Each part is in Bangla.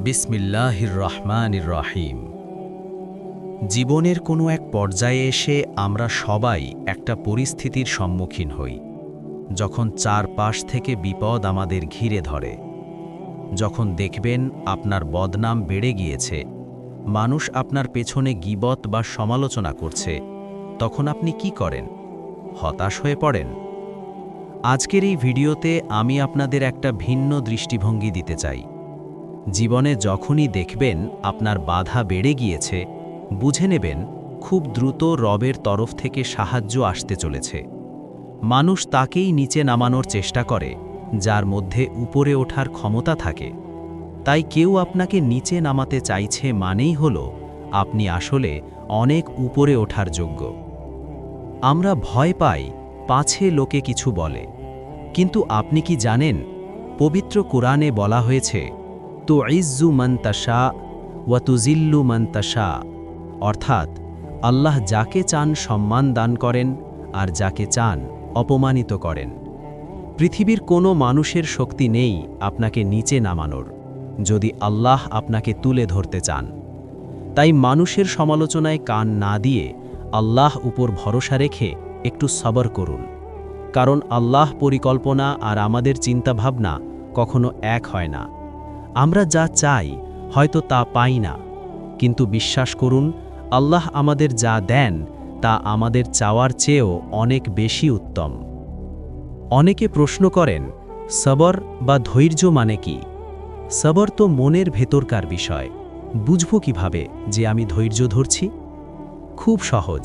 বিসমিল্লাহির রহমানির রহিম। জীবনের কোনো এক পর্যায়ে এসে আমরা সবাই একটা পরিস্থিতির সম্মুখীন হই, যখন চারপাশ থেকে বিপদ আমাদের ঘিরে ধরে। যখন দেখবেন আপনার বদনাম বেড়ে গিয়েছে, মানুষ আপনার পেছনে গীবত বা সমালোচনা করছে, তখন আপনি কি করেন? হতাশ হয়ে পড়েন? আজকের এই ভিডিওতে আমি আপনাদের একটা ভিন্ন দৃষ্টিভঙ্গি দিতে চাই। জীবনে যখনই দেখবেন আপনার বাধা বেড়ে গিয়েছে, বুঝে নেবেন খুব দ্রুত রবের তরফ থেকে সাহায্য আসতে চলেছে। মানুষ তাকেই নিচে নামানোর চেষ্টা করে যার মধ্যে উপরে ওঠার ক্ষমতা থাকে। তাই কেউ আপনাকে নিচে নামাতে চাইছে মানেই হলো আপনি আসলে অনেক উপরে ওঠার যোগ্য। আমরা ভয় পাই পাছে লোকে কিছু বলে, কিন্তু আপনি কি জানেন পবিত্র কোরআনে বলা হয়েছে তুইজ্জু মান তাশা ওয়া তুজিল্লু মান তাশা, অর্থাৎ আল্লাহ যাকে চান সম্মান দান করেন আর যাকে চান অপমানিত করেন। পৃথিবীর কোনো মানুষের শক্তি নেই আপনাকে নিচে নামানোর, যদি আল্লাহ আপনাকে তুলে ধরতে চান। তাই মানুষের সমালোচনায় কান না দিয়ে আল্লাহ উপর ভরসা রেখে একটু সবর করুন, কারণ আল্লাহ পরিকল্পনা আর আমাদের চিন্তাভাবনা কখনো এক হয় না। আমরা যা চাই হয়তো তা পাই না, কিন্তু বিশ্বাস করুন আল্লাহ আমাদের যা দেন তা আমাদের চাওয়ার চেয়েও অনেক বেশি উত্তম। অনেকে প্রশ্ন করেন, সবর বা ধৈর্য মানে কি? সবর তো মনের ভেতরকার বিষয়। বুঝব কিভাবে যে আমি ধৈর্য ধরছি? খুব সহজ।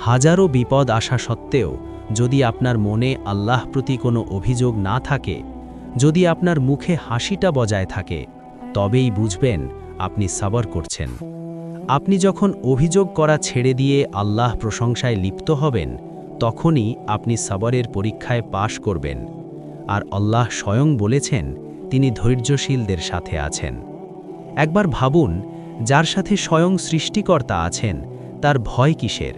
হাজারো বিপদ আসা সত্ত্বেও যদি আপনার মনে আল্লাহ প্রতি কোনো অভিযোগ না থাকে, যদি আপনার মুখে হাসিটা বজায় থাকে, তবেই বুঝবেন আপনি সবর করছেন। আপনি যখন অভিযোগ করা ছেড়ে দিয়ে আল্লাহ প্রশংসায় লিপ্ত হবেন, তখনই আপনি সবরের পরীক্ষায় পাশ করবেন। আর আল্লাহ স্বয়ং বলেছেন তিনি ধৈর্যশীলদের সাথে আছেন। একবার ভাবুন, যার সাথে স্বয়ং সৃষ্টিকর্তা আছেন, তার ভয় কিসের?